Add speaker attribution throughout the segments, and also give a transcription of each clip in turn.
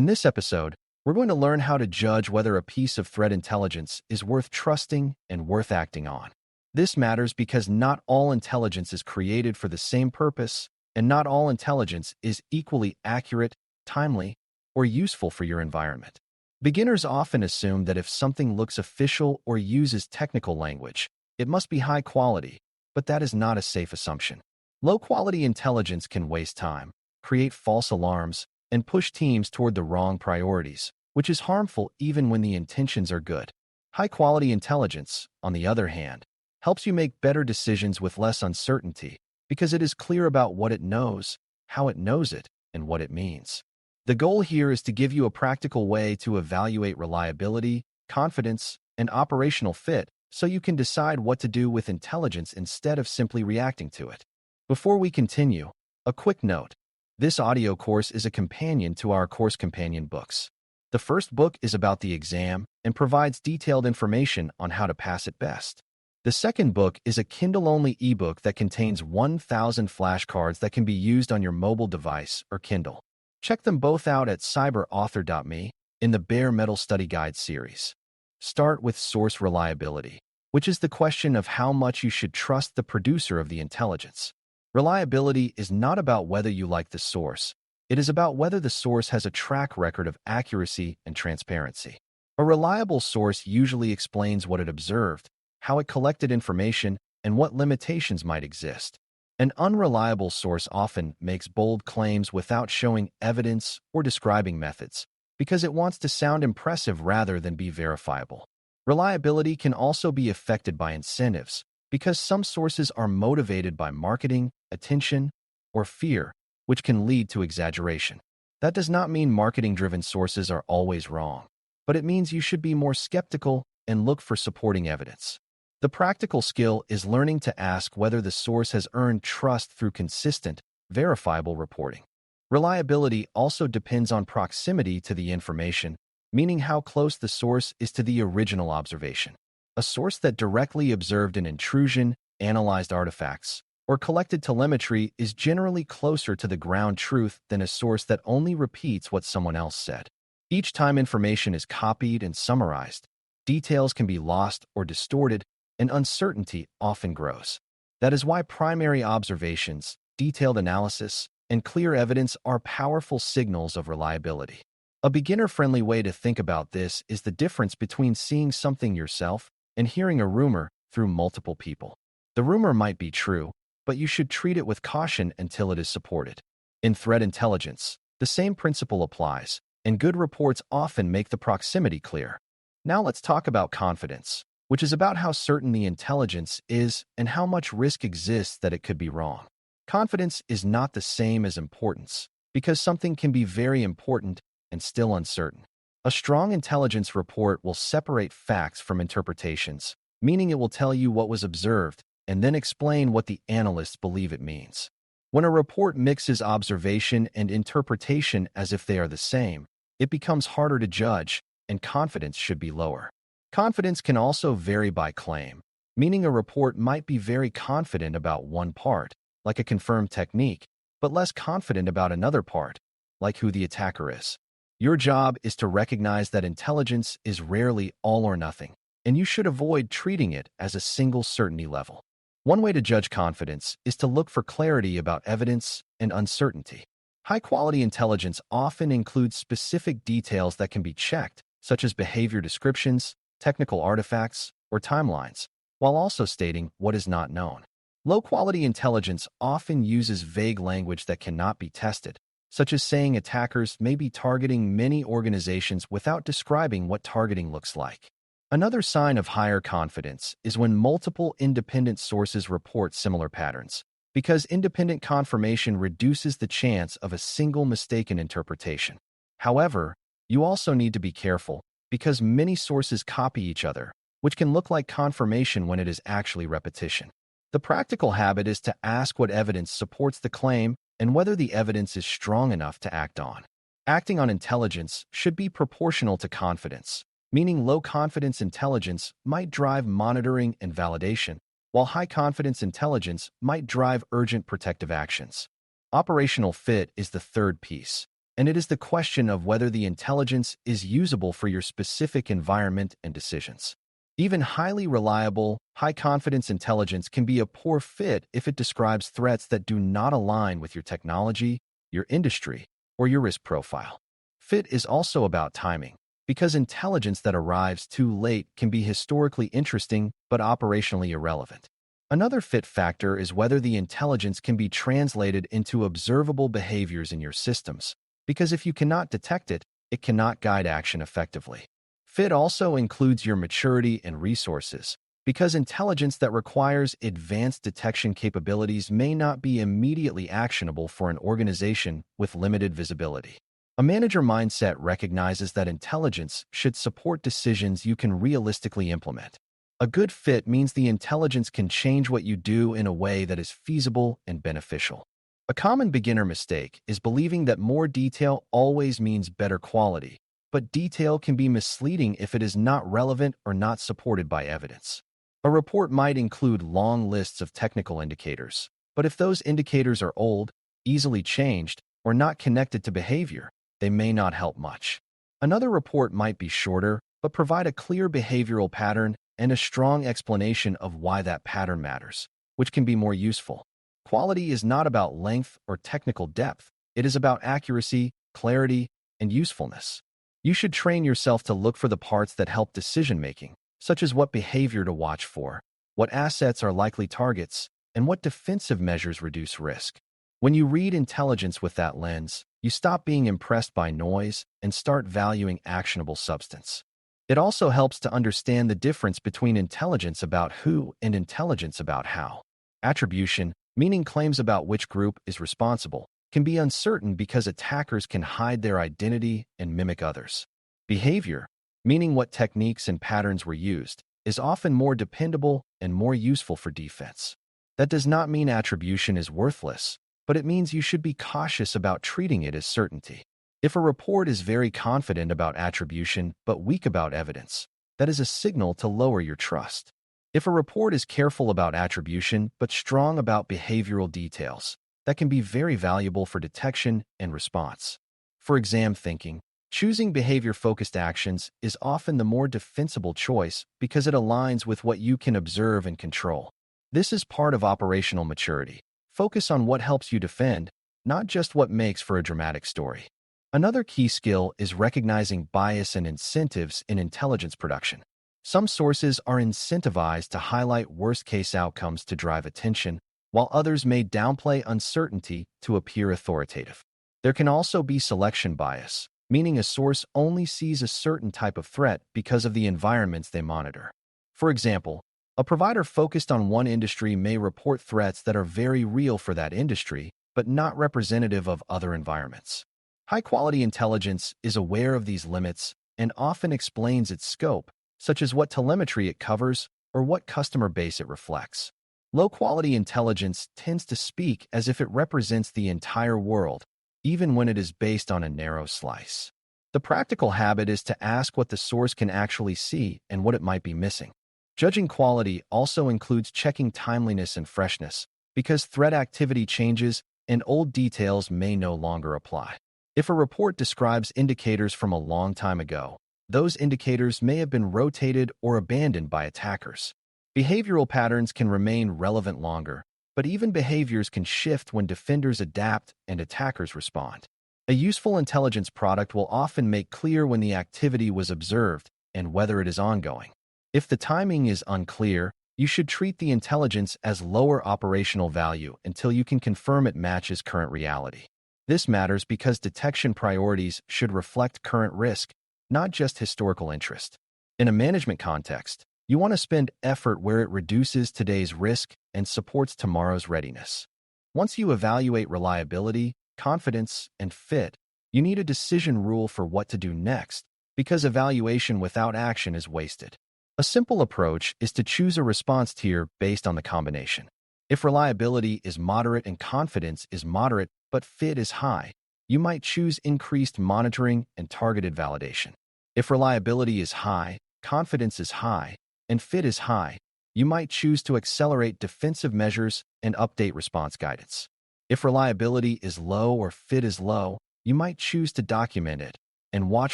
Speaker 1: In this episode, we're going to learn how to judge whether a piece of threat intelligence is worth trusting and worth acting on. This matters because not all intelligence is created for the same purpose, and not all intelligence is equally accurate, timely, or useful for your environment. Beginners often assume that if something looks official or uses technical language, it must be high quality, but that is not a safe assumption. Low-quality intelligence can waste time, create false alarms, and push teams toward the wrong priorities, which is harmful even when the intentions are good. High-quality intelligence, on the other hand, helps you make better decisions with less uncertainty because it is clear about what it knows, how it knows it, and what it means. The goal here is to give you a practical way to evaluate reliability, confidence, and operational fit so you can decide what to do with intelligence instead of simply reacting to it. Before we continue, a quick note. This audio course is a companion to our course companion books. The first book is about the exam and provides detailed information on how to pass it best. The second book is a Kindle-only ebook that contains 1,000 flashcards that can be used on your mobile device or Kindle. Check them both out at cyber.author.me in the Bare Metal Study Guide series. Start with source reliability, which is the question of how much you should trust the producer of the intelligence. Reliability is not about whether you like the source. It is about whether the source has a track record of accuracy and transparency. A reliable source usually explains what it observed, how it collected information, and what limitations might exist. An unreliable source often makes bold claims without showing evidence or describing methods, because it wants to sound impressive rather than be verifiable. Reliability can also be affected by incentives, because some sources are motivated by marketing, attention, or fear, which can lead to exaggeration. That does not mean marketing-driven sources are always wrong, but it means you should be more skeptical and look for supporting evidence. The practical skill is learning to ask whether the source has earned trust through consistent, verifiable reporting. Reliability also depends on proximity to the information, meaning how close the source is to the original observation. A source that directly observed an intrusion, analyzed artifacts, or collected telemetry is generally closer to the ground truth than a source that only repeats what someone else said. Each time information is copied and summarized, details can be lost or distorted, and uncertainty often grows. That is why primary observations, detailed analysis, and clear evidence are powerful signals of reliability. A beginner-friendly way to think about this is the difference between seeing something yourself and hearing a rumor through multiple people. The rumor might be true, but you should treat it with caution until it is supported. In threat intelligence, the same principle applies, and good reports often make the proximity clear. Now let's talk about confidence, which is about how certain the intelligence is and how much risk exists that it could be wrong. Confidence is not the same as importance, because something can be very important and still uncertain. A strong intelligence report will separate facts from interpretations, meaning it will tell you what was observed and then explain what the analysts believe it means. When a report mixes observation and interpretation as if they are the same, it becomes harder to judge, and confidence should be lower. Confidence can also vary by claim, meaning a report might be very confident about one part, like a confirmed technique, but less confident about another part, like who the attacker is. Your job is to recognize that intelligence is rarely all or nothing, and you should avoid treating it as a single certainty level. One way to judge confidence is to look for clarity about evidence and uncertainty. High-quality intelligence often includes specific details that can be checked, such as behavior descriptions, technical artifacts, or timelines, while also stating what is not known. Low-quality intelligence often uses vague language that cannot be tested, such as saying attackers may be targeting many organizations without describing what targeting looks like. Another sign of higher confidence is when multiple independent sources report similar patterns, because independent confirmation reduces the chance of a single mistaken interpretation. However, you also need to be careful, because many sources copy each other, which can look like confirmation when it is actually repetition. The practical habit is to ask what evidence supports the claim and whether the evidence is strong enough to act on. Acting on intelligence should be proportional to confidence, meaning low-confidence intelligence might drive monitoring and validation, while high-confidence intelligence might drive urgent protective actions. Operational fit is the third piece, and it is the question of whether the intelligence is usable for your specific environment and decisions. Even highly reliable, high-confidence intelligence can be a poor fit if it describes threats that do not align with your technology, your industry, or your risk profile. Fit is also about timing, because intelligence that arrives too late can be historically interesting but operationally irrelevant. Another fit factor is whether the intelligence can be translated into observable behaviors in your systems, because if you cannot detect it, it cannot guide action effectively. Fit also includes your maturity and resources, because intelligence that requires advanced detection capabilities may not be immediately actionable for an organization with limited visibility. A manager mindset recognizes that intelligence should support decisions you can realistically implement. A good fit means the intelligence can change what you do in a way that is feasible and beneficial. A common beginner mistake is believing that more detail always means better quality, but detail can be misleading if it is not relevant or not supported by evidence. A report might include long lists of technical indicators, but if those indicators are old, easily changed, or not connected to behavior, they may not help much. Another report might be shorter, but provide a clear behavioral pattern and a strong explanation of why that pattern matters, which can be more useful. Quality is not about length or technical depth. It is about accuracy, clarity, and usefulness. You should train yourself to look for the parts that help decision-making, such as what behavior to watch for, what assets are likely targets, and what defensive measures reduce risk. When you read intelligence with that lens, you stop being impressed by noise and start valuing actionable substance. It also helps to understand the difference between intelligence about who and intelligence about how. Attribution, meaning claims about which group is responsible, can be uncertain because attackers can hide their identity and mimic others. Behavior, meaning what techniques and patterns were used, is often more dependable and more useful for defense. That does not mean attribution is worthless, but it means you should be cautious about treating it as certainty. If a report is very confident about attribution but weak about evidence, that is a signal to lower your trust. If a report is careful about attribution but strong about behavioral details, that can be very valuable for detection and response. For exam thinking, choosing behavior-focused actions is often the more defensible choice because it aligns with what you can observe and control. This is part of operational maturity. Focus on what helps you defend, not just what makes for a dramatic story. Another key skill is recognizing bias and incentives in intelligence production. Some sources are incentivized to highlight worst-case outcomes to drive attention, while others may downplay uncertainty to appear authoritative. There can also be selection bias, meaning a source only sees a certain type of threat because of the environments they monitor. For example, a provider focused on one industry may report threats that are very real for that industry, but not representative of other environments. High-quality intelligence is aware of these limits and often explains its scope, such as what telemetry it covers or what customer base it reflects. Low-quality intelligence tends to speak as if it represents the entire world, even when it is based on a narrow slice. The practical habit is to ask what the source can actually see and what it might be missing. Judging quality also includes checking timeliness and freshness, because threat activity changes and old details may no longer apply. If a report describes indicators from a long time ago, those indicators may have been rotated or abandoned by attackers. Behavioral patterns can remain relevant longer, but even behaviors can shift when defenders adapt and attackers respond. A useful intelligence product will often make clear when the activity was observed and whether it is ongoing. If the timing is unclear, you should treat the intelligence as lower operational value until you can confirm it matches current reality. This matters because detection priorities should reflect current risk, not just historical interest. In a management context, you want to spend effort where it reduces today's risk and supports tomorrow's readiness. Once you evaluate reliability, confidence, and fit, you need a decision rule for what to do next, because evaluation without action is wasted. A simple approach is to choose a response tier based on the combination. If reliability is moderate and confidence is moderate but fit is high, you might choose increased monitoring and targeted validation. If reliability is high, confidence is high, and fit is high, you might choose to accelerate defensive measures and update response guidance. If reliability is low or fit is low, you might choose to document it and watch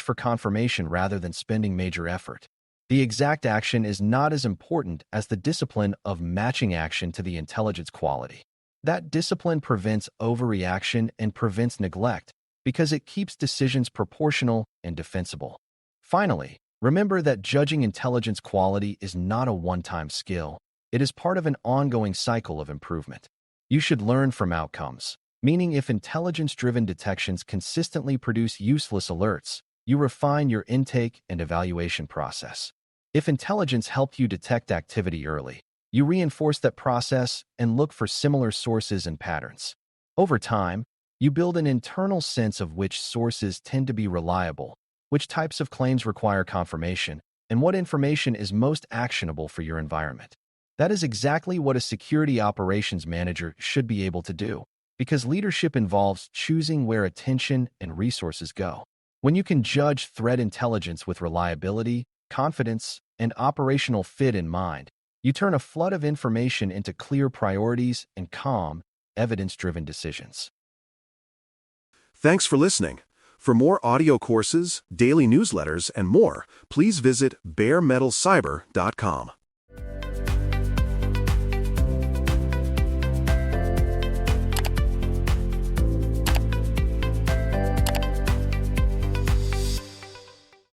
Speaker 1: for confirmation rather than spending major effort. The exact action is not as important as the discipline of matching action to the intelligence quality. That discipline prevents overreaction and prevents neglect because it keeps decisions proportional and defensible. Finally, remember that judging intelligence quality is not a one-time skill. It is part of an ongoing cycle of improvement. You should learn from outcomes, meaning if intelligence-driven detections consistently produce useless alerts, you refine your intake and evaluation process. If intelligence helped you detect activity early, you reinforce that process and look for similar sources and patterns. Over time, you build an internal sense of which sources tend to be reliable, which types of claims require confirmation, and what information is most actionable for your environment. That is exactly what a security operations manager should be able to do, because leadership involves choosing where attention and resources go. When you can judge threat intelligence with reliability, confidence, and operational fit in mind, you turn a flood of information into clear priorities and calm, evidence-driven decisions.
Speaker 2: Thanks for listening. For more audio courses, daily newsletters, and more, please visit DailyCyber.News.